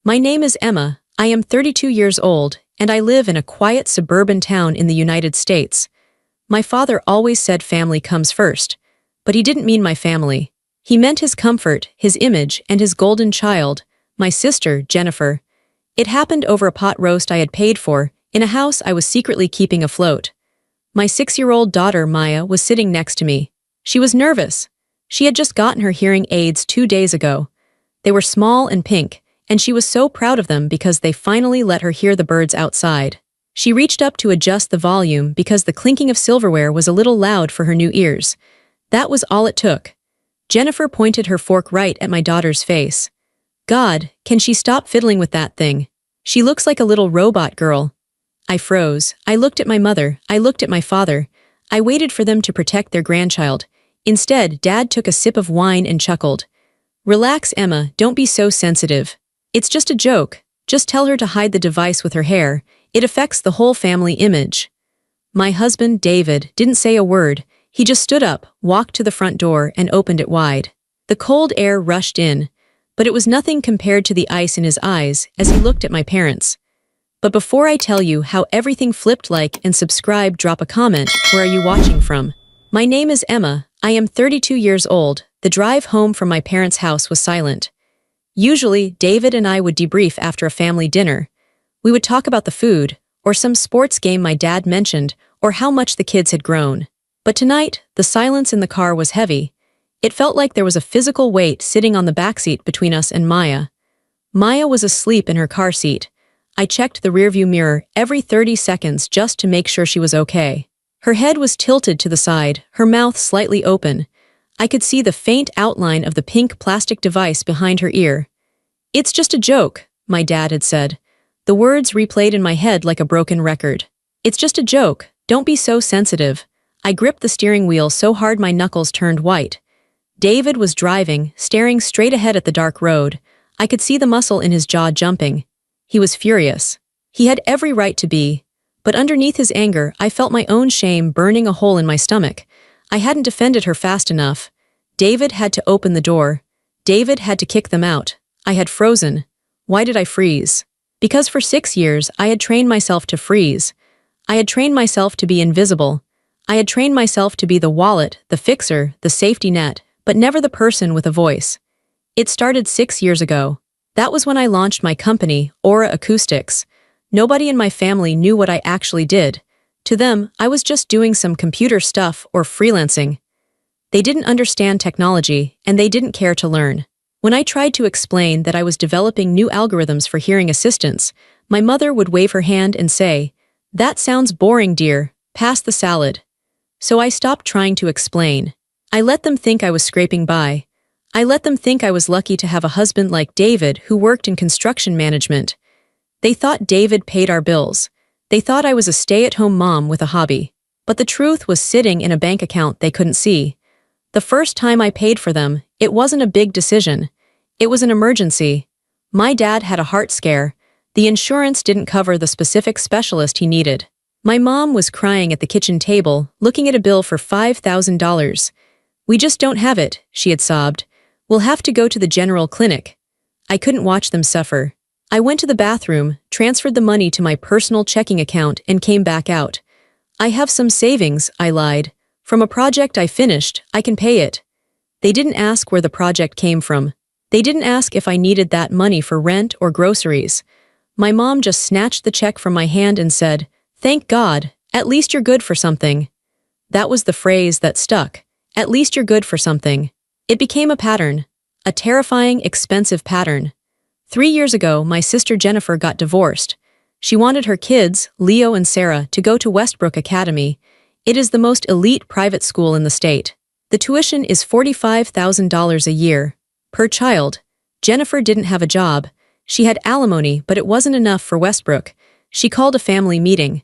My name is Emma, I am 32 years old, and I live in a quiet suburban town in the United States. My father always said family comes first, but he didn't mean my family. He meant his comfort, his image, and his golden child, my sister, Jennifer. It happened over a pot roast I had paid for, in a house I was secretly keeping afloat. My 6-year-old daughter, Maya, was sitting next to me. She was nervous. She had just gotten her hearing aids 2 days ago. They were small and pink, and she was so proud of them because they finally let her hear the birds outside. She reached up to adjust the volume because the clinking of silverware was a little loud for her new ears. That was all it took. Jennifer pointed her fork right at my daughter's face. God, can she stop fiddling with that thing? She looks like a little robot girl. I froze. I looked at my mother. I looked at my father. I waited for them to protect their grandchild. Instead, Dad took a sip of wine and chuckled. Relax, Emma, don't be so sensitive. It's just a joke. Just tell her to hide the device with her hair. It affects the whole family image. My husband, David, didn't say a word. He just stood up, walked to the front door, and opened it wide. The cold air rushed in, but it was nothing compared to the ice in his eyes as he looked at my parents. But before I tell you how everything flipped, like and subscribe, drop a comment. Where are you watching from? My name is Emma. I am 32 years old. The drive home from my parents' house was silent. Usually, David and I would debrief after a family dinner. We would talk about the food, or some sports game my dad mentioned, or how much the kids had grown. But tonight, the silence in the car was heavy. It felt like there was a physical weight sitting on the backseat between us and Maya. Maya was asleep in her car seat. I checked the rearview mirror every 30 seconds just to make sure she was okay. Her head was tilted to the side, her mouth slightly open. I could see the faint outline of the pink plastic device behind her ear. It's just a joke, my dad had said. The words replayed in my head like a broken record. It's just a joke, don't be so sensitive. I gripped the steering wheel so hard my knuckles turned white. David was driving, staring straight ahead at the dark road. I could see the muscle in his jaw jumping. He was furious. He had every right to be. But underneath his anger, I felt my own shame burning a hole in my stomach. I hadn't defended her fast enough. David had to open the door. David had to kick them out. I had frozen. Why did I freeze? Because for 6 years, I had trained myself to freeze. I had trained myself to be invisible. I had trained myself to be the wallet, the fixer, the safety net, but never the person with a voice. It started 6 years ago. That was when I launched my company, Aura Acoustics. Nobody in my family knew what I actually did. To them, I was just doing some computer stuff or freelancing. They didn't understand technology, and they didn't care to learn. When I tried to explain that I was developing new algorithms for hearing assistance, my mother would wave her hand and say, "That sounds boring, dear. Pass the salad." So I stopped trying to explain. I let them think I was scraping by. I let them think I was lucky to have a husband like David who worked in construction management. They thought David paid our bills. They thought I was a stay-at-home mom with a hobby. But the truth was sitting in a bank account they couldn't see. The first time I paid for them, it wasn't a big decision. It was an emergency. My dad had a heart scare. The insurance didn't cover the specific specialist he needed. My mom was crying at the kitchen table, looking at a bill for $5,000. "We just don't have it," she had sobbed. "We'll have to go to the general clinic." I couldn't watch them suffer. I went to the bathroom, transferred the money to my personal checking account, and came back out. "I have some savings," I lied. "From a project I finished, I can pay it." They didn't ask where the project came from. They didn't ask if I needed that money for rent or groceries. My mom just snatched the check from my hand and said, "Thank God, at least you're good for something." That was the phrase that stuck. At least you're good for something. It became a pattern. A terrifying, expensive pattern. 3 years ago, my sister Jennifer got divorced. She wanted her kids, Leo and Sarah, to go to Westbrook Academy. It is the most elite private school in the state. The tuition is $45,000 a year. Per child. Jennifer didn't have a job. She had alimony, but it wasn't enough for Westbrook. She called a family meeting.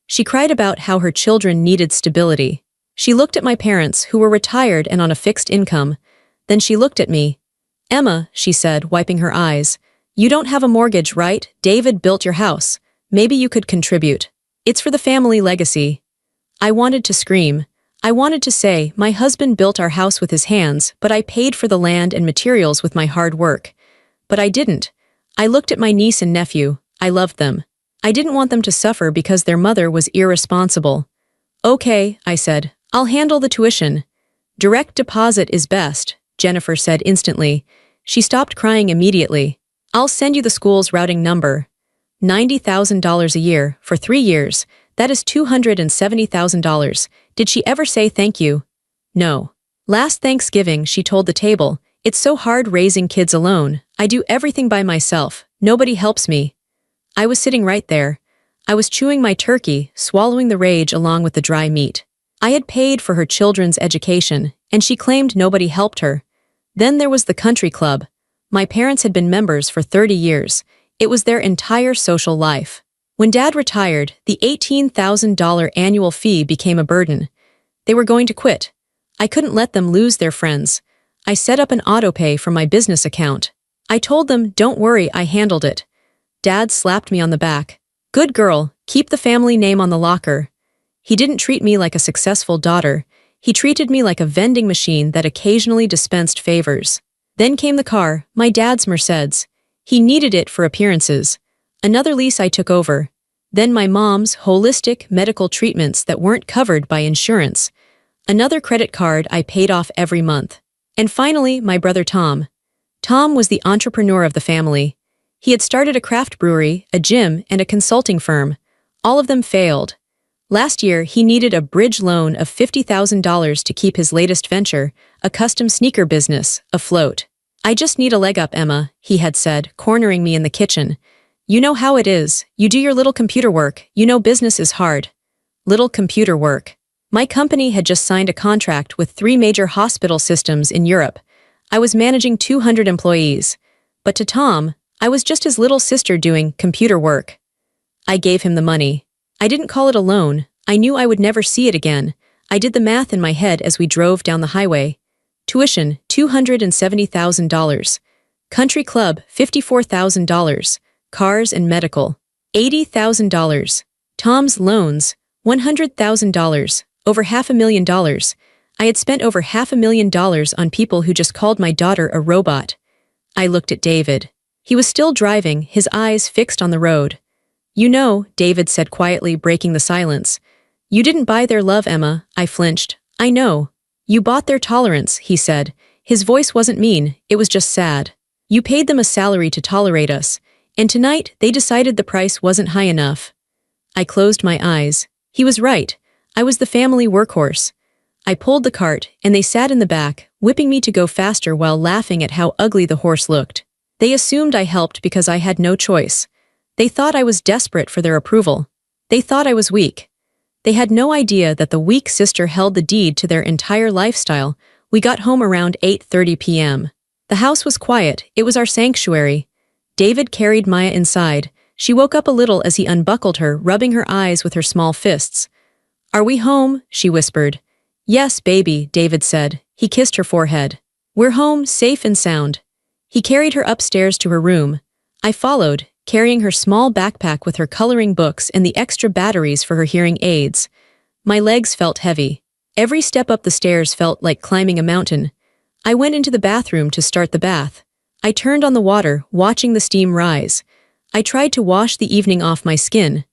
She cried about how her children needed stability. She looked at my parents, who were retired and on a fixed income. Then she looked at me. "Emma," she said, wiping her eyes, "you don't have a mortgage, right? David built your house. Maybe you could contribute. It's for the family legacy." I wanted to scream. I wanted to say, my husband built our house with his hands, but I paid for the land and materials with my hard work. But I didn't. I looked at my niece and nephew. I loved them. I didn't want them to suffer because their mother was irresponsible. Okay, I said. I'll handle the tuition. Direct deposit is best, Jennifer said instantly. She stopped crying immediately. I'll send you the school's routing number. $90,000 a year, for 3 years. That is $270,000. Did she ever say thank you? No. Last Thanksgiving, she told the table, it's so hard raising kids alone. I do everything by myself. Nobody helps me. I was sitting right there. I was chewing my turkey, swallowing the rage along with the dry meat. I had paid for her children's education, and she claimed nobody helped her. Then there was the country club. My parents had been members for 30 years. It was their entire social life. When Dad retired, the $18,000 annual fee became a burden. They were going to quit. I couldn't let them lose their friends. I set up an autopay from my business account. I told them, don't worry, I handled it. Dad slapped me on the back. Good girl, keep the family name on the locker. He didn't treat me like a successful daughter. He treated me like a vending machine that occasionally dispensed favors. Then came the car, my dad's Mercedes. He needed it for appearances. Another lease I took over. Then my mom's holistic medical treatments that weren't covered by insurance. Another credit card I paid off every month. And finally, my brother Tom. Tom was the entrepreneur of the family. He had started a craft brewery, a gym, and a consulting firm. All of them failed. Last year, he needed a bridge loan of $50,000 to keep his latest venture, a custom sneaker business, afloat. I just need a leg up, Emma, he had said, cornering me in the kitchen. You know how it is. You do your little computer work. You know business is hard. Little computer work. My company had just signed a contract with 3 major hospital systems in Europe. I was managing 200 employees. But to Tom, I was just his little sister doing computer work. I gave him the money. I didn't call it a loan. I knew I would never see it again. I did the math in my head as we drove down the highway. Tuition, $270,000. Country club, $54,000. Cars and medical, $80,000. Tom's loans, $100,000. Over $500,000. I had spent over $500,000 on people who just called my daughter a robot. I looked at David. He was still driving, his eyes fixed on the road. You know, David said quietly, breaking the silence. You didn't buy their love, Emma, I flinched. I know. You bought their tolerance, he said. His voice wasn't mean, it was just sad. You paid them a salary to tolerate us, and tonight they decided the price wasn't high enough. I closed my eyes. He was right. I was the family workhorse. I pulled the cart, and they sat in the back, whipping me to go faster while laughing at how ugly the horse looked. They assumed I helped because I had no choice. They thought I was desperate for their approval. They thought I was weak. They had no idea that the weak sister held the deed to their entire lifestyle. We got home around 8:30 p.m. The house was quiet. It was our sanctuary. David carried Maya inside. She woke up a little as he unbuckled her, rubbing her eyes with her small fists. Are we home? She whispered. Yes, baby, David said. He kissed her forehead. We're home, safe and sound. He carried her upstairs to her room. I followed, carrying her small backpack with her coloring books and the extra batteries for her hearing aids. My legs felt heavy. Every step up the stairs felt like climbing a mountain. I went into the bathroom to start the bath. I turned on the water, watching the steam rise. I tried to wash the evening off my skin.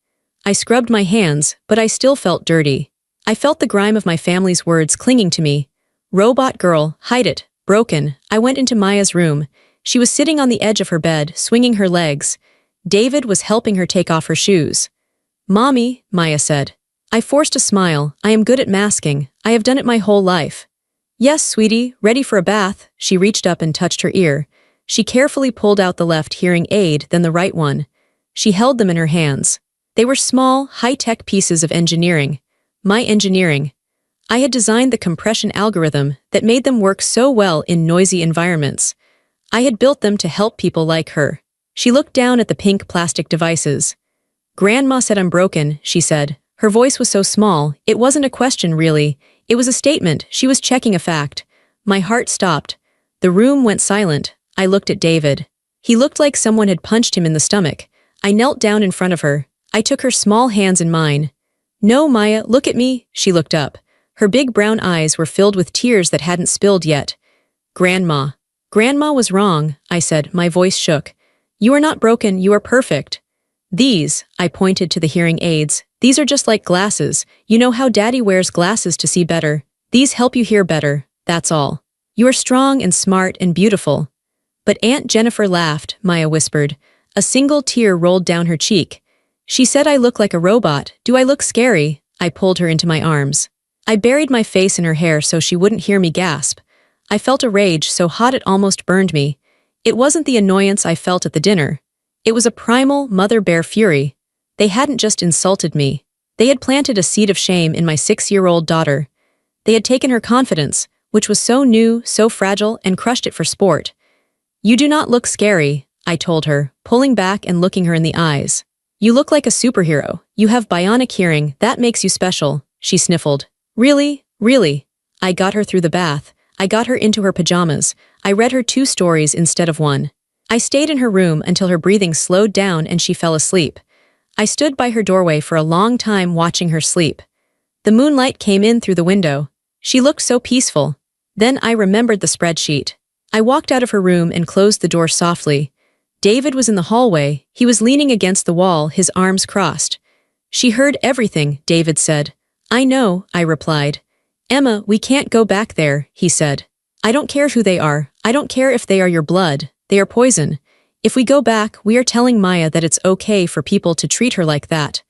I scrubbed my hands, but I still felt dirty. I felt the grime of my family's words clinging to me. Robot girl, hide it, broken. I went into Maya's room. She was sitting on the edge of her bed, swinging her legs. David was helping her take off her shoes. Mommy, Maya said. I forced a smile. I am good at masking. I have done it my whole life. Yes, sweetie, ready for a bath. She reached up and touched her ear. She carefully pulled out the left hearing aid, then the right one. She held them in her hands. They were small, high-tech pieces of engineering. My engineering. I had designed the compression algorithm that made them work so well in noisy environments. I had built them to help people like her. She looked down at the pink plastic devices. Grandma said I'm broken, she said. Her voice was so small, it wasn't a question really. It was a statement. She was checking a fact. My heart stopped. The room went silent. I looked at David. He looked like someone had punched him in the stomach. I knelt down in front of her. I took her small hands in mine. No, Maya, look at me. She looked up. Her big brown eyes were filled with tears that hadn't spilled yet. Grandma. Grandma was wrong, I said, my voice shook. You are not broken, you are perfect. These, I pointed to the hearing aids, these are just like glasses. You know how Daddy wears glasses to see better. These help you hear better, that's all. You are strong and smart and beautiful. But Aunt Jennifer laughed, Maya whispered. A single tear rolled down her cheek. She said I look like a robot. Do I look scary? I pulled her into my arms. I buried my face in her hair so she wouldn't hear me gasp. I felt a rage so hot it almost burned me. It wasn't the annoyance I felt at the dinner. It was a primal mother bear fury. They hadn't just insulted me. They had planted a seed of shame in my 6-year-old daughter. They had taken her confidence, which was so new, so fragile, and crushed it for sport. You do not look scary, I told her, pulling back and looking her in the eyes. You look like a superhero. You have bionic hearing, that makes you special, she sniffled. Really? Really? I got her through the bath. I got her into her pajamas. I read her 2 stories instead of 1. I stayed in her room until her breathing slowed down and she fell asleep. I stood by her doorway for a long time watching her sleep. The moonlight came in through the window. She looked so peaceful. Then I remembered the spreadsheet. I walked out of her room and closed the door softly. David was in the hallway. He was leaning against the wall, his arms crossed. She heard everything, David said. I know, I replied. Emma, we can't go back there, he said. I don't care who they are. I don't care if they are your blood. They are poison. If we go back, we are telling Maya that it's okay for people to treat her like that.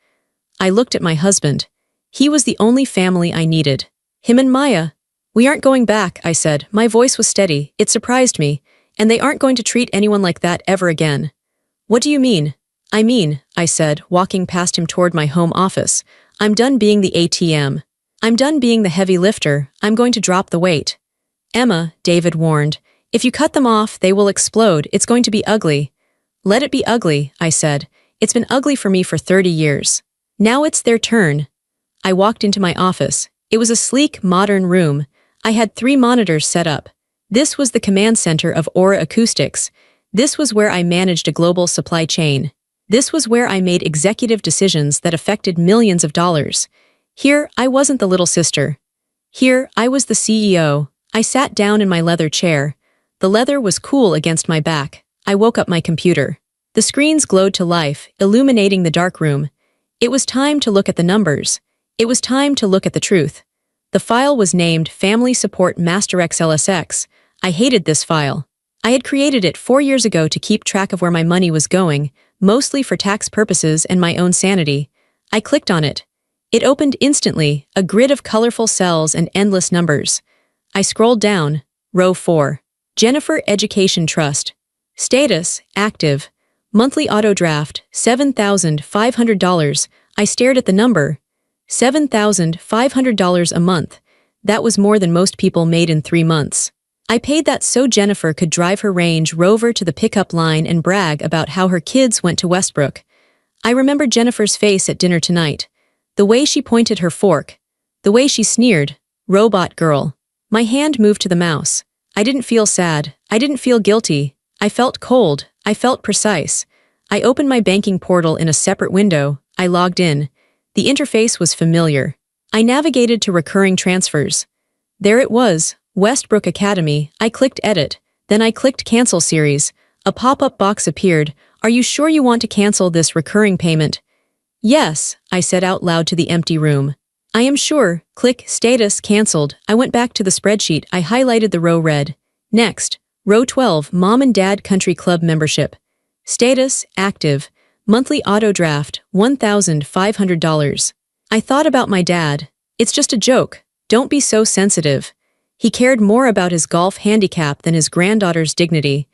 I looked at my husband. He was the only family I needed. Him and Maya. We aren't going back, I said. My voice was steady. It surprised me. And they aren't going to treat anyone like that ever again. What do you mean? I said, walking past him toward my home office. I'm done being the ATM. I'm done being the heavy lifter. I'm going to drop the weight. Emma, David warned. If you cut them off, they will explode. It's going to be ugly. Let it be ugly, I said. It's been ugly for me for 30 years. Now it's their turn. I walked into my office. It was a sleek, modern room. I had 3 monitors set up. This was the command center of Aura Acoustics. This was where I managed a global supply chain. This was where I made executive decisions that affected millions of dollars. Here, I wasn't the little sister. Here, I was the CEO. I sat down in my leather chair. The leather was cool against my back. I woke up my computer. The screens glowed to life, illuminating the dark room. It was time to look at the numbers. It was time to look at the truth. The file was named Family Support Master XLSX. I hated this file. I had created it 4 years ago to keep track of where my money was going, mostly for tax purposes and my own sanity. I clicked on it. It opened instantly, a grid of colorful cells and endless numbers. I scrolled down. Row 4. Jennifer Education Trust. Status, active. Monthly auto draft, $7,500. I stared at the number. $7,500 a month. That was more than most people made in 3 months. I paid that so Jennifer could drive her Range Rover to the pickup line and brag about how her kids went to Westbrook. I remember Jennifer's face at dinner tonight. The way she pointed her fork. The way she sneered. Robot girl. My hand moved to the mouse. I didn't feel sad. I didn't feel guilty. I felt cold. I felt precise. I opened my banking portal in a separate window. I logged in. The interface was familiar. I navigated to recurring transfers. There it was, Westbrook Academy. I clicked Edit. Then I clicked Cancel Series. A pop-up box appeared. Are you sure you want to cancel this recurring payment? Yes, I said out loud to the empty room. I am sure. Click Status Cancelled. I went back to the spreadsheet. I highlighted the row red. Next, row 12, Mom and Dad Country Club membership. Status Active. Monthly auto draft, $1,500. I thought about my dad. It's just a joke. Don't be so sensitive. He cared more about his golf handicap than his granddaughter's dignity.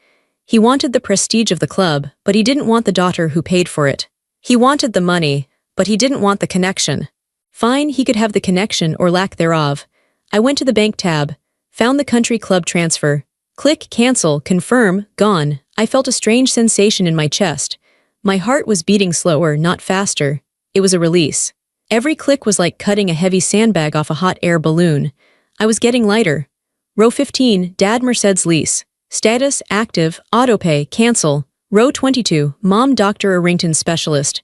He wanted the prestige of the club, but he didn't want the daughter who paid for it. He wanted the money, but he didn't want the connection. Fine, he could have the connection or lack thereof. I went to the bank tab, found the country club transfer. Click Cancel, Confirm, Gone. I felt a strange sensation in my chest. My heart was beating slower, not faster. It was a release. Every click was like cutting a heavy sandbag off a hot air balloon. I was getting lighter. Row 15, Dad Merced's lease. Status Active, Autopay, Cancel. Row 22, Mom Dr. Arrington Specialist.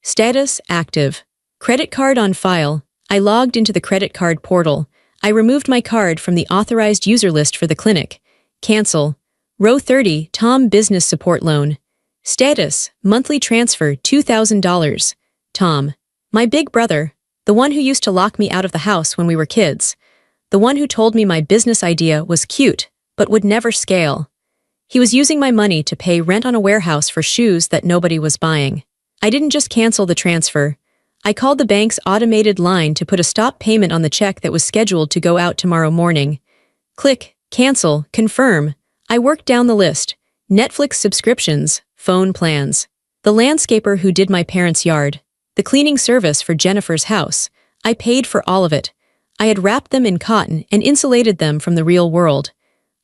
Status Active. Credit card on file. I logged into the credit card portal. I removed my card from the authorized user list for the clinic. Cancel. Row 30, Tom Business Support Loan. Status, monthly transfer $2,000. Tom. My big brother, the one who used to lock me out of the house when we were kids. The one who told me my business idea was cute, but would never scale. He was using my money to pay rent on a warehouse for shoes that nobody was buying. I didn't just cancel the transfer. I called the bank's automated line to put a stop payment on the check that was scheduled to go out tomorrow morning. Click, cancel, confirm. I worked down the list. Netflix subscriptions, phone plans. The landscaper who did my parents' yard. The cleaning service for Jennifer's house. I paid for all of it. I had wrapped them in cotton and insulated them from the real world.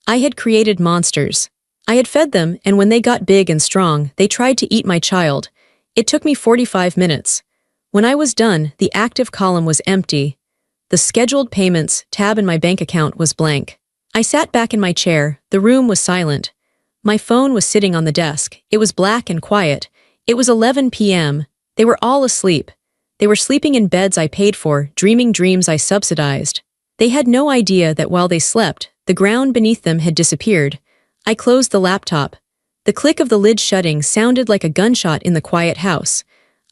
I had created monsters. I had fed them, and when they got big and strong, they tried to eat my child. It took me 45 minutes. When I was done, the active column was empty. The scheduled payments tab in my bank account was blank. I sat back in my chair. The room was silent. My phone was sitting on the desk. It was black and quiet. It was 11 p.m. They were all asleep. They were sleeping in beds I paid for, dreaming dreams I subsidized. They had no idea that while they slept, the ground beneath them had disappeared. I closed the laptop. The click of the lid shutting sounded like a gunshot in the quiet house.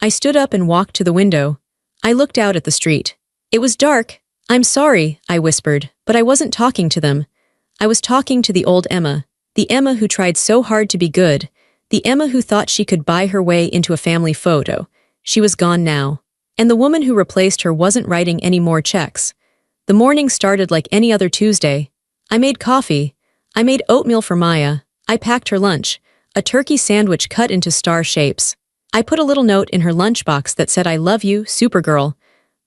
I stood up and walked to the window. I looked out at the street. It was dark. I'm sorry, I whispered, but I wasn't talking to them. I was talking to the old Emma, the Emma who tried so hard to be good, the Emma who thought she could buy her way into a family photo. She was gone now. And the woman who replaced her wasn't writing any more checks. The morning started like any other Tuesday. I made coffee. I made oatmeal for Maya. I packed her lunch, a turkey sandwich cut into star shapes. I put a little note in her lunchbox that said, "I love you, Supergirl."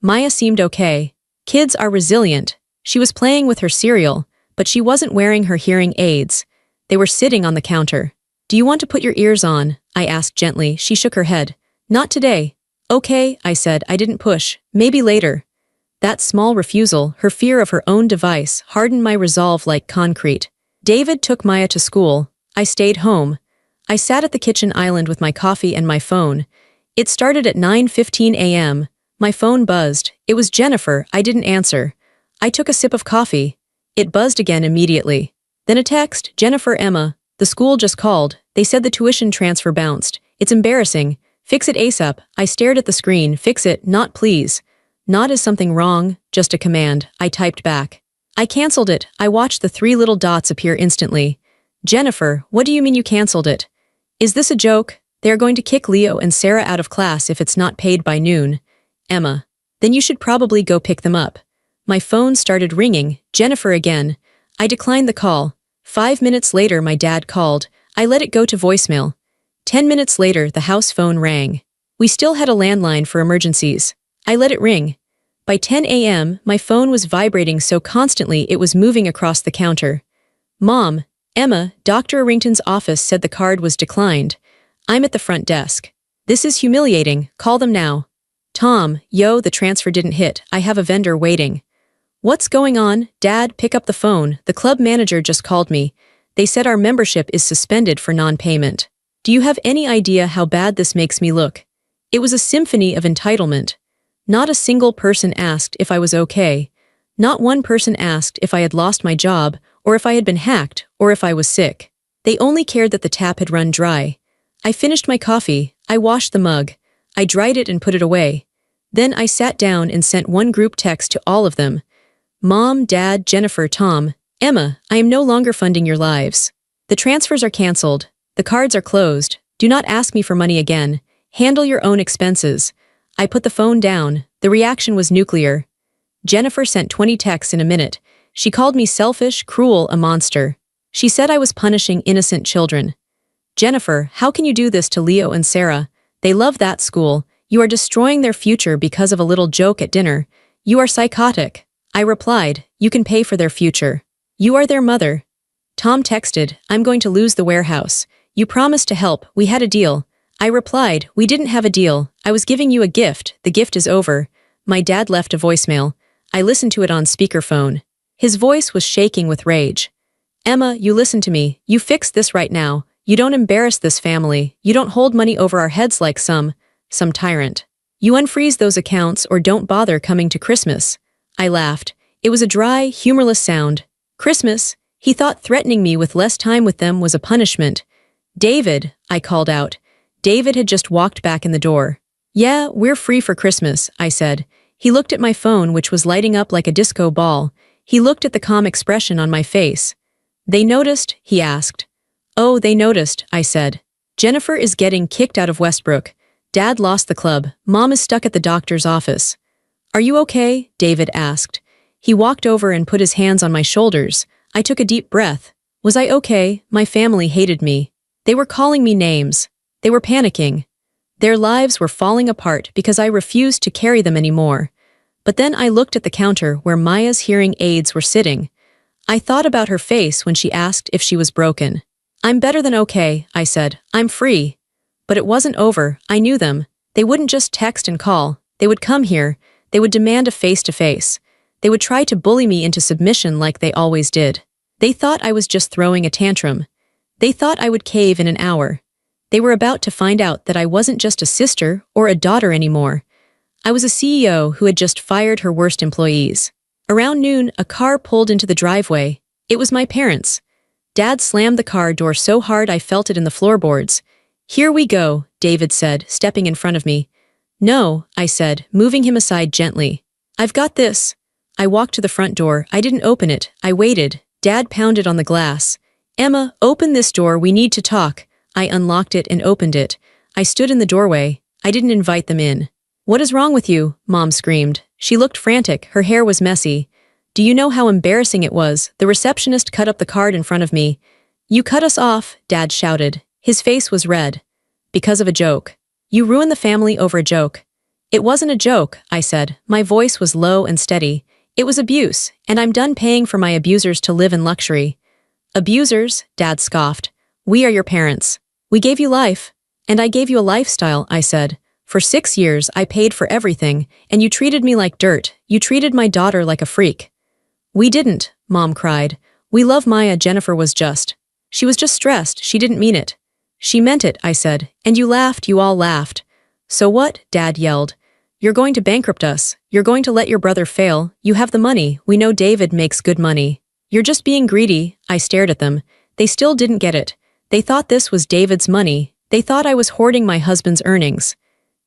Maya seemed okay. Kids are resilient. She was playing with her cereal, but she wasn't wearing her hearing aids. They were sitting on the counter. "Do you want to put your ears on?" I asked gently. She shook her head. "Not today." "Okay," I said. I didn't push. "Maybe later." That small refusal, her fear of her own device, hardened my resolve like concrete. David took Maya to school. I stayed home. I sat at the kitchen island with my coffee and my phone. It started at 9:15 a.m. My phone buzzed. It was Jennifer. I didn't answer. I took a sip of coffee. It buzzed again immediately. Then a text, "Jennifer, Emma. The school just called. They said the tuition transfer bounced. It's embarrassing. Fix it ASAP." I stared at the screen. "Fix it, not please." "Not is something wrong, just a command," I typed back. I canceled it. I watched the 3 little dots appear instantly. "Jennifer, what do you mean you canceled it? Is this a joke? They are going to kick Leo and Sarah out of class if it's not paid by noon." "Emma. Then you should probably go pick them up." My phone started ringing. Jennifer again. I declined the call. 5 minutes later my dad called. I let it go to voicemail. 10 minutes later the house phone rang. We still had a landline for emergencies. I let it ring. By 10 a.m., my phone was vibrating so constantly it was moving across the counter. "Mom, Emma, Dr. Arrington's office said the card was declined. I'm at the front desk. This is humiliating. Call them now." "Tom, yo, the transfer didn't hit. I have a vendor waiting." "What's going on? Dad, pick up the phone. The club manager just called me. They said our membership is suspended for non-payment. Do you have any idea how bad this makes me look?" It was a symphony of entitlement. Not a single person asked if I was okay. Not one person asked if I had lost my job, or if I had been hacked, or if I was sick. They only cared that the tap had run dry. I finished my coffee. I washed the mug. I dried it and put it away. Then I sat down and sent one group text to all of them. "Mom, Dad, Jennifer, Tom, Emma, I am no longer funding your lives. The transfers are canceled. The cards are closed. Do not ask me for money again. Handle your own expenses." I put the phone down. The reaction was nuclear. Jennifer sent 20 texts in a minute. She called me selfish, cruel, a monster. She said I was punishing innocent children. "Jennifer, how can you do this to Leo and Sarah? They love that school. You are destroying their future because of a little joke at dinner. You are psychotic." I replied, "You can pay for their future. You are their mother." Tom texted, "I'm going to lose the warehouse. You promised to help. We had a deal." I replied, "We didn't have a deal. I was giving you a gift. The gift is over." My dad left a voicemail. I listened to it on speakerphone. His voice was shaking with rage. "Emma, you listen to me. You fix this right now. You don't embarrass this family. You don't hold money over our heads like some tyrant. You unfreeze those accounts or don't bother coming to Christmas." I laughed. It was a dry, humorless sound. Christmas? He thought threatening me with less time with them was a punishment. David, I called out. David had just walked back in the door. Yeah, we're free for Christmas, I said. He looked at my phone, which was lighting up like a disco ball. He looked at the calm expression on my face. They noticed? He asked. Oh, they noticed, I said. Jennifer is getting kicked out of Westbrook. Dad lost the club. Mom is stuck at the doctor's office. Are you okay? David asked. He walked over and put his hands on my shoulders. I took a deep breath. Was I okay? My family hated me. They were calling me names. They were panicking. Their lives were falling apart because I refused to carry them anymore. But then I looked at the counter where Maya's hearing aids were sitting. I thought about her face when she asked if she was broken. I'm better than okay, I said. I'm free. But it wasn't over. I knew them. They wouldn't just text and call. They would come here. They would demand a face-to-face. They would try to bully me into submission like they always did. They thought I was just throwing a tantrum. They thought I would cave in an hour. They were about to find out that I wasn't just a sister or a daughter anymore. I was a CEO who had just fired her worst employees. Around noon, a car pulled into the driveway. It was my parents. Dad slammed the car door so hard I felt it in the floorboards. Here we go, David said, stepping in front of me. No, I said, moving him aside gently. I've got this. I walked to the front door. I didn't open it. I waited. Dad pounded on the glass. Emma, open this door. We need to talk. I unlocked it and opened it. I stood in the doorway. I didn't invite them in. What is wrong with you? Mom screamed. She looked frantic. Her hair was messy. Do you know how embarrassing it was? The receptionist cut up the card in front of me. You cut us off, Dad shouted. His face was red. Because of a joke. You ruined the family over a joke. It wasn't a joke, I said. My voice was low and steady. It was abuse, and I'm done paying for my abusers to live in luxury. Abusers? Dad scoffed. We are your parents. We gave you life. And I gave you a lifestyle, I said. For 6 years, I paid for everything, and you treated me like dirt. You treated my daughter like a freak. We didn't, Mom cried. We love Maya. Jennifer was just. She was just stressed. She didn't mean it. She meant it, I said. And you laughed. You all laughed. So what? Dad yelled. You're going to bankrupt us. You're going to let your brother fail. You have the money. We know David makes good money. You're just being greedy. I stared at them. They still didn't get it. They thought this was David's money. They thought I was hoarding my husband's earnings.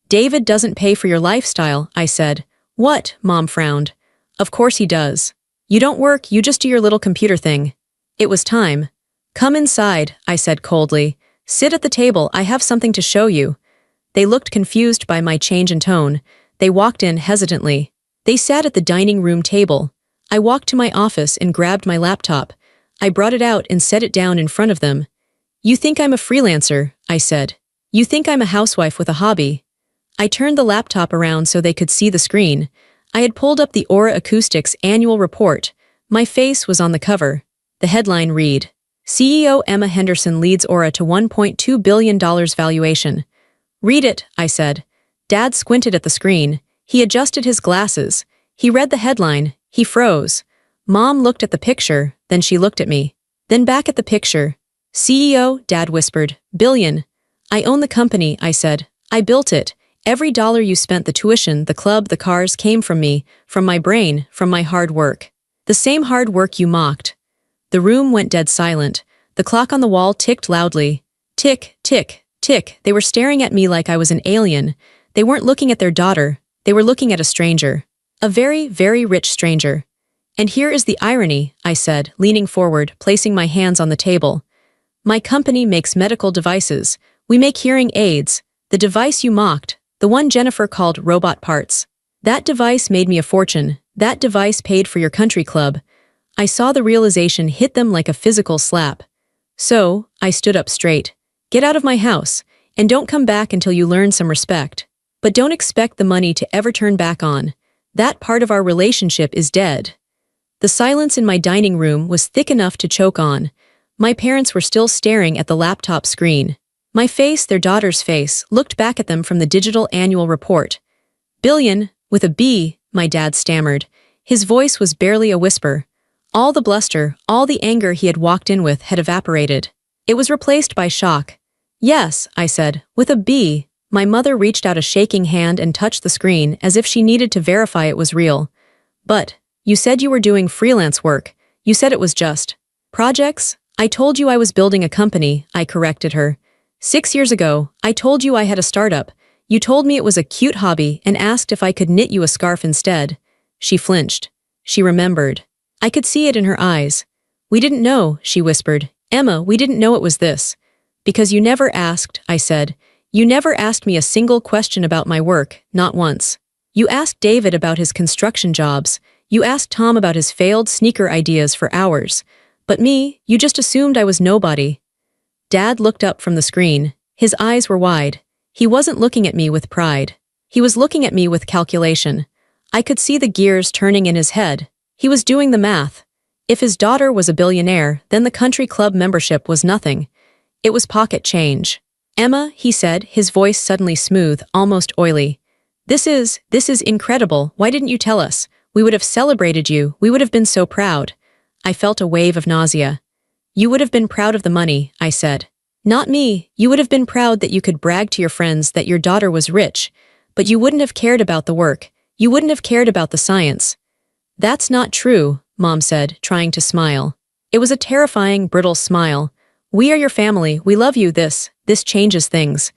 David doesn't pay for your lifestyle, I said. What? Mom frowned. Of course he does. You don't work, you just do your little computer thing. It was time. Come inside, I said coldly. Sit at the table, I have something to show you. They looked confused by my change in tone. They walked in hesitantly. They sat at the dining room table. I walked to my office and grabbed my laptop. I brought it out and set it down in front of them. You think I'm a freelancer, I said. You think I'm a housewife with a hobby. I turned the laptop around so they could see the screen. I had pulled up the Aura Acoustics annual report. My face was on the cover. The headline read, CEO Emma Henderson leads Aura to $1.2 billion valuation. Read it, I said. Dad squinted at the screen. He adjusted his glasses. He read the headline. He froze. Mom looked at the picture, then she looked at me. Then back at the picture. CEO, Dad whispered. Billion. I own the company, I said. I built it. Every dollar you spent, the tuition, the club, the cars, came from me, from my brain, from my hard work. The same hard work you mocked. The room went dead silent. The clock on the wall ticked loudly. Tick, tick, tick. They were staring at me like I was an alien. They weren't looking at their daughter. They were looking at a stranger. A very, very rich stranger. And here is the irony, I said, leaning forward, placing my hands on the table. My company makes medical devices. We make hearing aids. The device you mocked. The one Jennifer called robot parts. That device made me a fortune. That device paid for your country club. I saw the realization hit them like a physical slap. So, I stood up straight. Get out of my house, and don't come back until you learn some respect. But don't expect the money to ever turn back on. That part of our relationship is dead. The silence in my dining room was thick enough to choke on. My parents were still staring at the laptop screen. My face, their daughter's face, looked back at them from the digital annual report. Billion, with a B, my dad stammered. His voice was barely a whisper. All the bluster, all the anger he had walked in with had evaporated. It was replaced by shock. Yes, I said, with a B. My mother reached out a shaking hand and touched the screen as if she needed to verify it was real. But, you said you were doing freelance work. You said it was just projects? I told you I was building a company, I corrected her. 6 years ago, I told you I had a startup. You told me it was a cute hobby and asked if I could knit you a scarf instead. She flinched. She remembered. I could see it in her eyes. We didn't know, she whispered. Emma, we didn't know it was this. Because you never asked, I said. You never asked me a single question about my work, not once. You asked David about his construction jobs. You asked Tom about his failed sneaker ideas for hours. But me, you just assumed I was nobody. Dad looked up from the screen. His eyes were wide. He wasn't looking at me with pride. He was looking at me with calculation. I could see the gears turning in his head. He was doing the math. If his daughter was a billionaire, then the country club membership was nothing. It was pocket change. Emma, he said, his voice suddenly smooth, almost oily. This is incredible. Why didn't you tell us? We would have celebrated you. We would have been so proud. I felt a wave of nausea. You would have been proud of the money, I said. Not me. You would have been proud that you could brag to your friends that your daughter was rich, but you wouldn't have cared about the work. You wouldn't have cared about the science. That's not true, Mom said, trying to smile. It was a terrifying, brittle smile. We are your family. We love you. This changes things.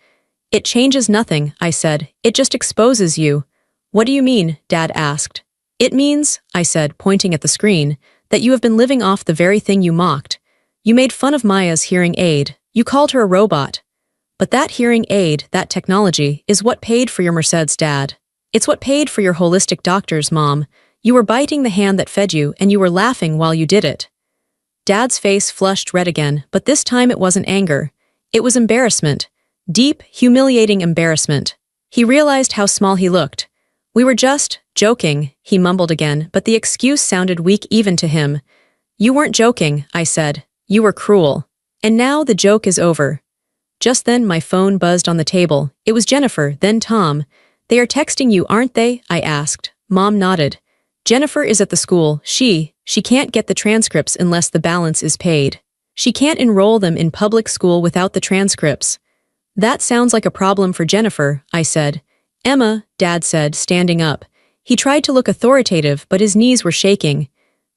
It changes nothing, I said. It just exposes you. What do you mean? Dad asked. It means, I said, pointing at the screen, that you have been living off the very thing you mocked. You made fun of Maya's hearing aid. You called her a robot. But that hearing aid, that technology, is what paid for your Merced's dad. It's what paid for your holistic doctors, Mom. You were biting the hand that fed you, and you were laughing while you did it. Dad's face flushed red again, but this time it wasn't anger. It was embarrassment. Deep, humiliating embarrassment. He realized how small he looked. We were just joking, he mumbled again, but the excuse sounded weak even to him. You weren't joking, I said. You were cruel. And now the joke is over. Just then my phone buzzed on the table. It was Jennifer, then Tom. They are texting you, aren't they? I asked. Mom nodded. Jennifer is at the school. She can't get the transcripts unless the balance is paid. She can't enroll them in public school without the transcripts. That sounds like a problem for Jennifer, I said. Emma, Dad said, standing up. He tried to look authoritative, but his knees were shaking.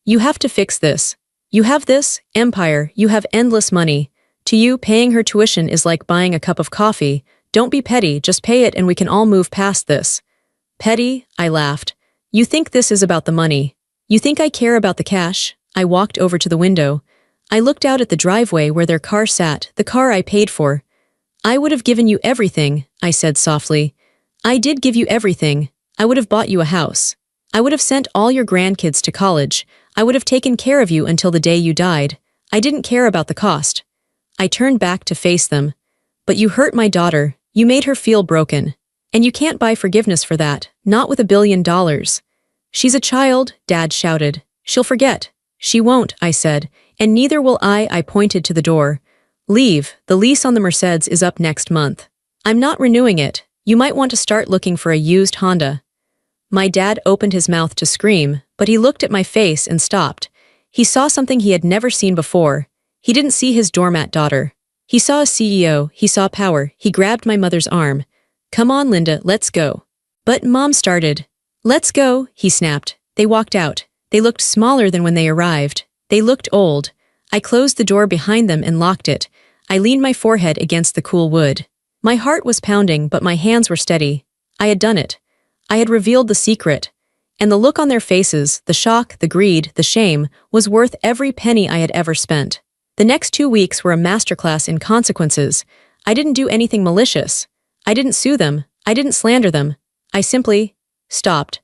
You have to fix this. You have this empire. You have endless money. To you, paying her tuition is like buying a cup of coffee. Don't be petty, just pay it and we can all move past this. Petty? I laughed. You think this is about the money. You think I care about the cash? I walked over to the window. I looked out at the driveway where their car sat, the car I paid for. I would have given you everything, I said softly. I did give you everything. I would have bought you a house. I would have sent all your grandkids to college. I would have taken care of you until the day you died. I didn't care about the cost. I turned back to face them. But you hurt my daughter. You made her feel broken. And you can't buy forgiveness for that, not with $1 billion. She's a child, Dad shouted. She'll forget. She won't, I said. And neither will I pointed to the door. Leave. The lease on the Mercedes is up next month. I'm not renewing it. You might want to start looking for a used Honda. My dad opened his mouth to scream, but he looked at my face and stopped. He saw something he had never seen before. He didn't see his doormat daughter. He saw a CEO. He saw power. He grabbed my mother's arm. Come on, Linda, let's go. But Mom started. Let's go, he snapped. They walked out. They looked smaller than when they arrived. They looked old. I closed the door behind them and locked it. I leaned my forehead against the cool wood. My heart was pounding, but my hands were steady. I had done it. I had revealed the secret. And the look on their faces, the shock, the greed, the shame, was worth every penny I had ever spent. The next 2 weeks were a masterclass in consequences. I didn't do anything malicious. I didn't sue them. I didn't slander them. I simply stopped.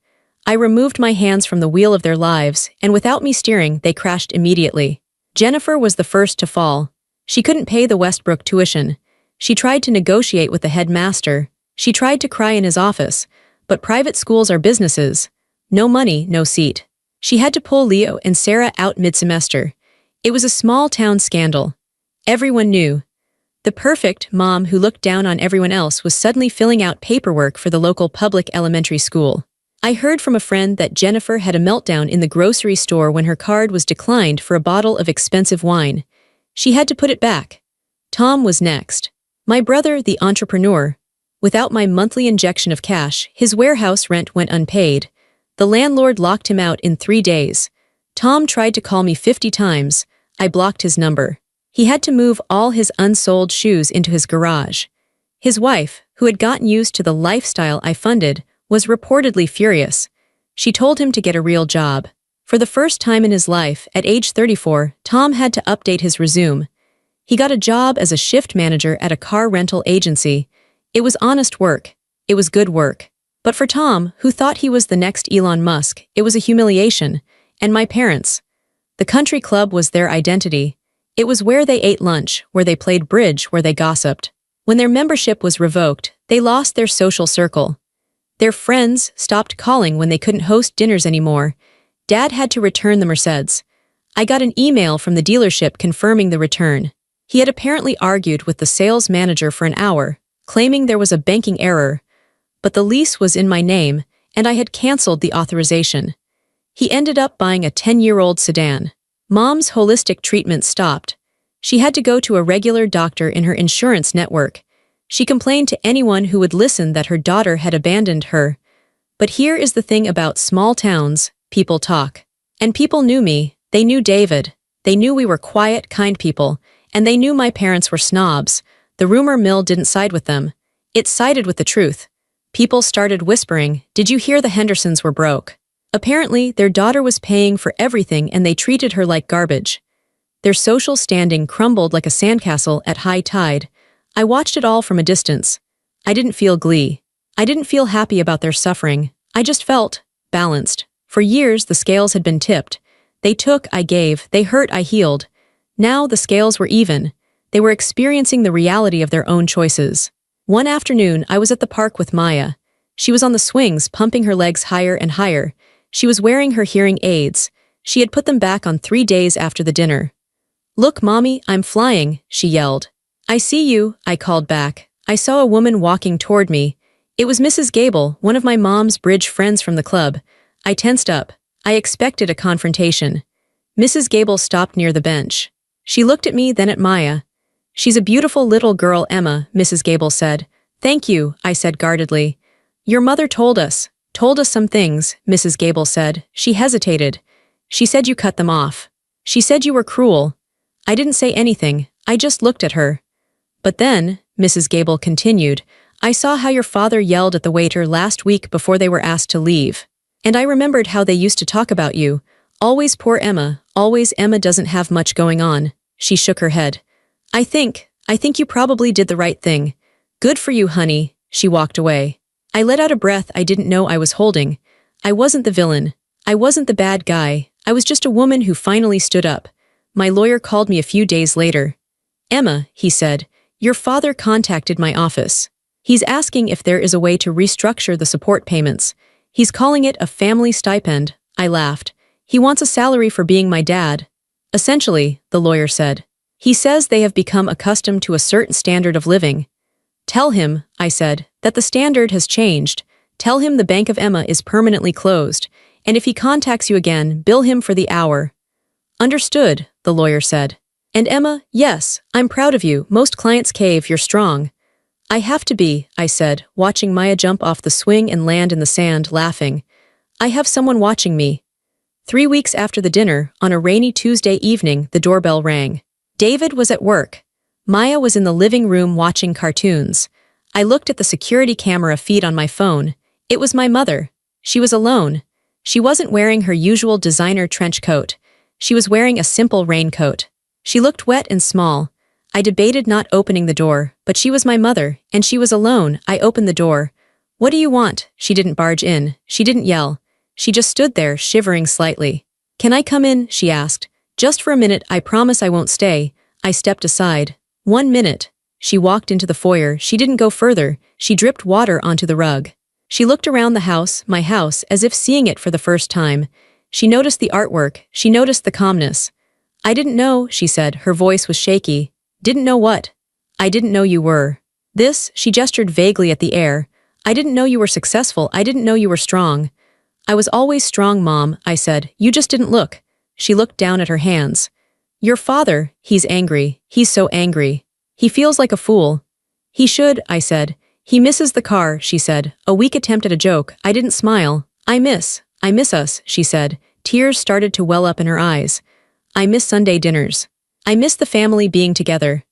I removed my hands from the wheel of their lives, and without me steering, they crashed immediately. Jennifer was the first to fall. She couldn't pay the Westbrook tuition. She tried to negotiate with the headmaster. She tried to cry in his office. But private schools are businesses. No money, no seat. She had to pull Leo and Sarah out mid-semester. It was a small-town scandal. Everyone knew. The perfect mom who looked down on everyone else was suddenly filling out paperwork for the local public elementary school. I heard from a friend that Jennifer had a meltdown in the grocery store when her card was declined for a bottle of expensive wine. She had to put it back. Tom was next. My brother, the entrepreneur. Without my monthly injection of cash, his warehouse rent went unpaid. The landlord locked him out in 3 days. Tom tried to call me 50 times. I blocked his number. He had to move all his unsold shoes into his garage. His wife, who had gotten used to the lifestyle I funded, was reportedly furious. She told him to get a real job. For the first time in his life, at age 34, Tom had to update his resume. He got a job as a shift manager at a car rental agency. It was honest work. It was good work. But for Tom, who thought he was the next Elon Musk, it was a humiliation. And my parents. The country club was their identity. It was where they ate lunch, where they played bridge, where they gossiped. When their membership was revoked, they lost their social circle. Their friends stopped calling when they couldn't host dinners anymore. Dad had to return the Mercedes. I got an email from the dealership confirming the return. He had apparently argued with the sales manager for an hour, claiming there was a banking error. But the lease was in my name, and I had canceled the authorization. He ended up buying a 10-year-old sedan. Mom's holistic treatment stopped. She had to go to a regular doctor in her insurance network. She complained to anyone who would listen that her daughter had abandoned her. But here is the thing about small towns: people talk. And people knew me, they knew David. They knew we were quiet, kind people, and they knew my parents were snobs. The rumor mill didn't side with them. It sided with the truth. People started whispering, "Did you hear the Hendersons were broke?" Apparently, their daughter was paying for everything and they treated her like garbage. Their social standing crumbled like a sandcastle at high tide. I watched it all from a distance. I didn't feel glee. I didn't feel happy about their suffering. I just felt balanced. For years, the scales had been tipped. They took, I gave. They hurt, I healed. Now the scales were even. They were experiencing the reality of their own choices. One afternoon, I was at the park with Maya. She was on the swings, pumping her legs higher and higher. She was wearing her hearing aids. She had put them back on 3 days after the dinner. "Look, Mommy, I'm flying," she yelled. "I see you," I called back. I saw a woman walking toward me. It was Mrs. Gable, one of my mom's bridge friends from the club. I tensed up. I expected a confrontation. Mrs. Gable stopped near the bench. She looked at me, then at Maya. "She's a beautiful little girl, Emma," Mrs. Gable said. "Thank you," I said guardedly. "Your mother told us some things," Mrs. Gable said. She hesitated. "She said you cut them off. She said you were cruel." I didn't say anything. I just looked at her. "But then," Mrs. Gable continued, "I saw how your father yelled at the waiter last week before they were asked to leave. And I remembered how they used to talk about you. Always poor Emma, always Emma doesn't have much going on." She shook her head. I think you probably did the right thing. Good for you, honey." She walked away. I let out a breath I didn't know I was holding. I wasn't the villain. I wasn't the bad guy. I was just a woman who finally stood up. My lawyer called me a few days later. "Emma," he said, "your father contacted my office. He's asking if there is a way to restructure the support payments. He's calling it a family stipend." I laughed. "He wants a salary for being my dad." "Essentially," the lawyer said. "He says they have become accustomed to a certain standard of living." "Tell him," I said, "that the standard has changed. Tell him the Bank of Emma is permanently closed, and if he contacts you again, bill him for the hour." "Understood," the lawyer said. "And Emma, yes, I'm proud of you. Most clients cave, you're strong." "I have to be," I said, watching Maya jump off the swing and land in the sand, laughing. "I have someone watching me." 3 weeks after the dinner, on a rainy Tuesday evening, the doorbell rang. David was at work. Maya was in the living room watching cartoons. I looked at the security camera feed on my phone. It was my mother. She was alone. She wasn't wearing her usual designer trench coat. She was wearing a simple raincoat. She looked wet and small. I debated not opening the door, but she was my mother, and she was alone. I opened the door. "What do you want?" She didn't barge in. She didn't yell. She just stood there, shivering slightly. "Can I come in?" she asked. "Just for a minute, I promise I won't stay." I stepped aside. "1 minute. She walked into the foyer. She didn't go further. She dripped water onto the rug. She looked around the house, my house, as if seeing it for the first time. She noticed the artwork. She noticed the calmness. "I didn't know," she said. Her voice was shaky. "Didn't know what?" "I didn't know you were. This," she gestured vaguely at the air. "I didn't know you were successful. I didn't know you were strong." "I was always strong, Mom," I said. "You just didn't look." She looked down at her hands. "Your father, he's angry. He's so angry. He feels like a fool." "He should," I said. "He misses the car," she said. A weak attempt at a joke. I didn't smile. I miss us," she said. Tears started to well up in her eyes. "I miss Sunday dinners." I miss the family being together.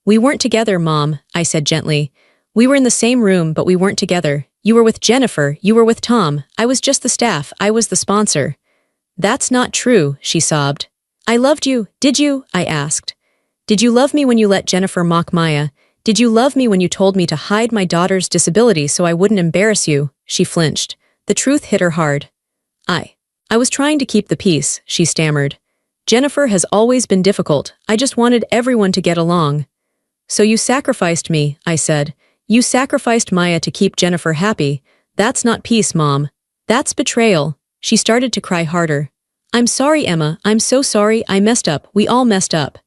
We weren't together, Mom, I said gently. We were in the same room, but we weren't together. You were with Jennifer, you were with Tom. I was just the staff, I was the sponsor. That's not true, she sobbed. I loved you, did you? I asked. Did you love me when you let Jennifer mock Maya? Did you love me when you told me to hide my daughter's disability so I wouldn't embarrass you? She flinched. The truth hit her hard. I was trying to keep the peace, she stammered. Jennifer has always been difficult. I just wanted everyone to get along. So you sacrificed me, I said. You sacrificed Maya to keep Jennifer happy. That's not peace, Mom. That's betrayal. She started to cry harder. I'm sorry, Emma. I'm so sorry. I messed up. We all messed up.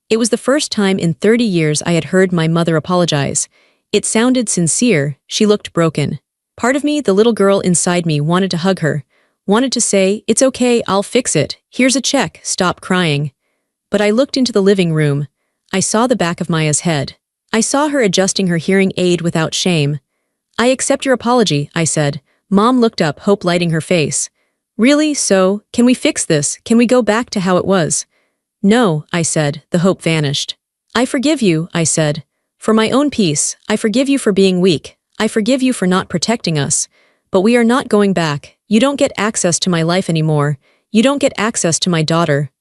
It was the first time in 30 years I had heard my mother apologize. It sounded sincere. She looked broken. Part of me, the little girl inside me, wanted to hug her. Wanted to say, it's okay, I'll fix it. Here's a check. Stop crying. But I looked into the living room. I saw the back of Maya's head. I saw her adjusting her hearing aid without shame. I accept your apology, I said. Mom looked up, hope lighting her face. Really? So, can we fix this? Can we go back to how it was? No, I said. The hope vanished. I forgive you, I said. For my own peace, I forgive you for being weak. I forgive you for not protecting us. But we are not going back. You don't get access to my life anymore. You don't get access to my daughter.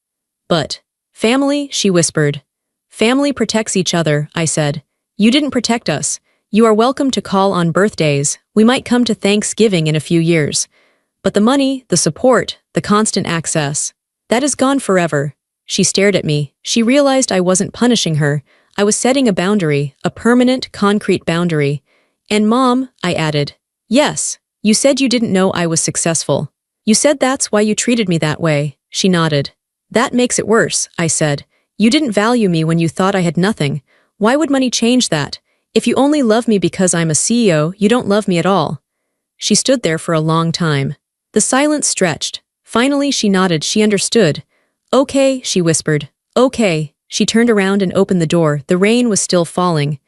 But, family, she whispered. Family protects each other, I said. You didn't protect us. You are welcome to call on birthdays. We might come to Thanksgiving in a few years. But the money, the support, the constant access, that is gone forever. She stared at me. She realized I wasn't punishing her. I was setting a boundary, a permanent, concrete boundary. And Mom, I added, yes, you said you didn't know I was successful. You said that's why you treated me that way. She nodded. That makes it worse, I said. You didn't value me when you thought I had nothing. Why would money change that? If you only love me because I'm a CEO, you don't love me at all. She stood there for a long time. The silence stretched. Finally, she nodded. She understood. Okay, she whispered. Okay. She turned around and opened the door. The rain was still falling.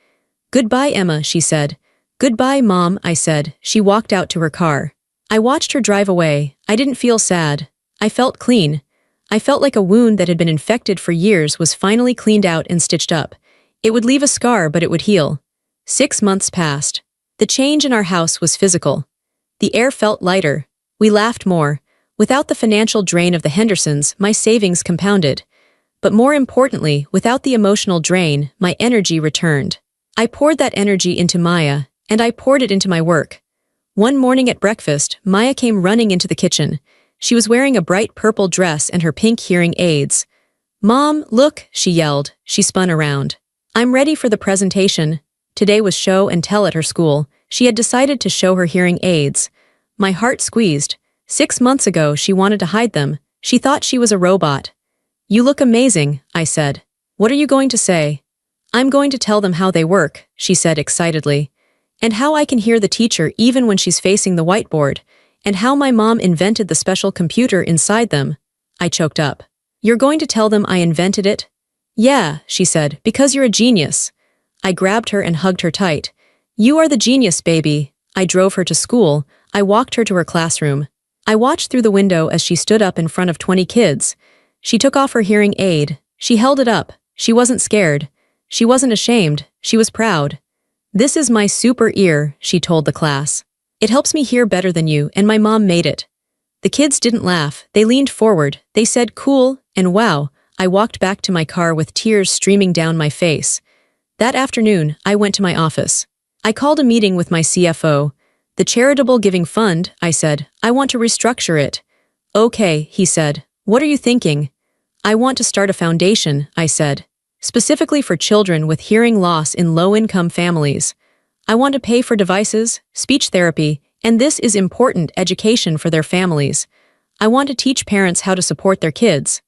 Goodbye, Emma, she said. Goodbye, Mom, I said. She walked out to her car. I watched her drive away. I didn't feel sad. I felt clean. I felt like a wound that had been infected for years was finally cleaned out and stitched up. It would leave a scar, but it would heal. 6 months passed. The change in our house was physical. The air felt lighter. We laughed more. Without the financial drain of the Hendersons, my savings compounded. But more importantly, without the emotional drain, my energy returned. I poured that energy into Maya, and I poured it into my work. One morning at breakfast, Maya came running into the kitchen. She was wearing a bright purple dress and her pink hearing aids. Mom, look, she yelled. She spun around. I'm ready for the presentation. Today was show and tell at her school. She had decided to show her hearing aids. My heart squeezed. 6 months ago, she wanted to hide them. She thought she was a robot. You look amazing, I said. What are you going to say? I'm going to tell them how they work, she said excitedly. And how I can hear the teacher even when she's facing the whiteboard. And how my mom invented the special computer inside them. I choked up. You're going to tell them I invented it? Yeah, she said, because you're a genius. I grabbed her and hugged her tight. You are the genius, baby. I drove her to school. I walked her to her classroom. I watched through the window as she stood up in front of 20 kids. She took off her hearing aid. She held it up. She wasn't scared. She wasn't ashamed. She was proud. This is my super ear, she told the class. It helps me hear better than you, and my mom made it. The kids didn't laugh. They leaned forward. They said, cool, and wow. I walked back to my car with tears streaming down my face. That afternoon, I went to my office. I called a meeting with my CFO. The charitable giving fund, I said. I want to restructure it. Okay, he said. What are you thinking? I want to start a foundation, I said. Specifically for children with hearing loss in low-income families. I want to pay for devices, speech therapy, and this is important education for their families. I want to teach parents how to support their kids.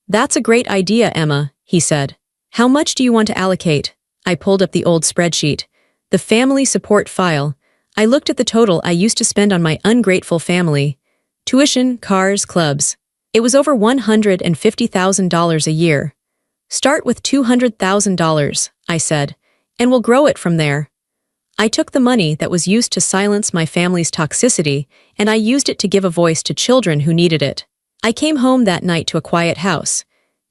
That's a great idea, Emma, he said. How much do you want to allocate? I pulled up the old spreadsheet. The family support file. I looked at the total I used to spend on my ungrateful family. Tuition, cars, clubs. It was over $150,000 a year. Start with $200,000, I said, and we'll grow it from there. I took the money that was used to silence my family's toxicity, and I used it to give a voice to children who needed it. I came home that night to a quiet house.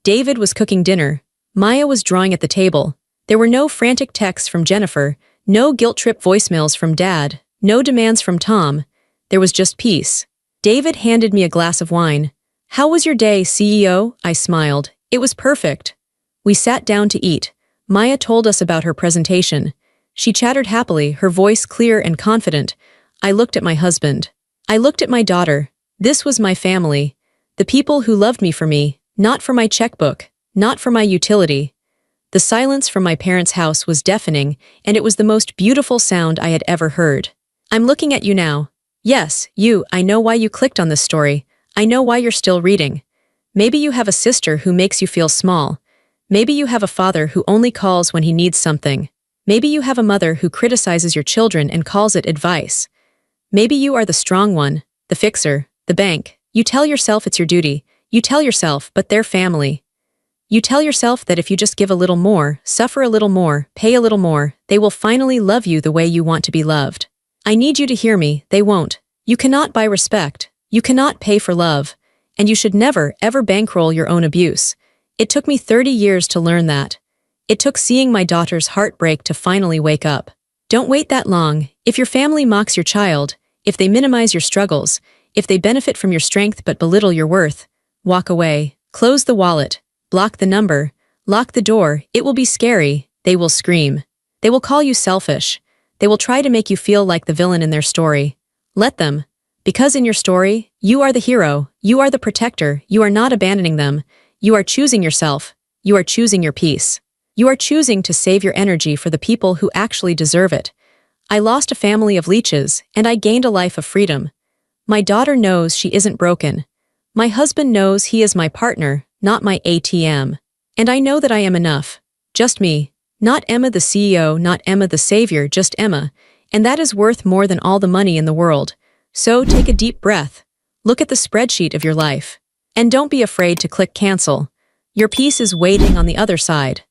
David was cooking dinner. Maya was drawing at the table. There were no frantic texts from Jennifer, no guilt-trip voicemails from Dad, no demands from Tom. There was just peace. David handed me a glass of wine. "How was your day, CEO?" I smiled. "It was perfect." We sat down to eat. Maya told us about her presentation. She chattered happily, her voice clear and confident. I looked at my husband. I looked at my daughter. This was my family. The people who loved me for me, not for my checkbook, not for my utility. The silence from my parents' house was deafening, and it was the most beautiful sound I had ever heard. "I'm looking at you now." "Yes, you, I know why you clicked on this story. I know why you're still reading. Maybe you have a sister who makes you feel small. Maybe you have a father who only calls when he needs something. Maybe you have a mother who criticizes your children and calls it advice. Maybe you are the strong one, the fixer, the bank. You tell yourself it's your duty. You tell yourself, but they're family. You tell yourself that if you just give a little more, suffer a little more, pay a little more, they will finally love you the way you want to be loved. I need you to hear me, they won't. You cannot buy respect. You cannot pay for love. And you should never, ever bankroll your own abuse. It took me 30 years to learn that. It took seeing my daughter's heart break to finally wake up. Don't wait that long. If your family mocks your child, if they minimize your struggles, if they benefit from your strength but belittle your worth, walk away, close the wallet, block the number, lock the door. It will be scary. They will scream. They will call you selfish. They will try to make you feel like the villain in their story. Let them. Because in your story, you are the hero, you are the protector, you are not abandoning them. You are choosing yourself. You are choosing your peace. You are choosing to save your energy for the people who actually deserve it. I lost a family of leeches, and I gained a life of freedom. My daughter knows she isn't broken. My husband knows he is my partner, not my ATM. And I know that I am enough. Just me. Not Emma the CEO, not Emma the savior, just Emma. And that is worth more than all the money in the world. So take a deep breath. Look at the spreadsheet of your life. And don't be afraid to click cancel. Your peace is waiting on the other side.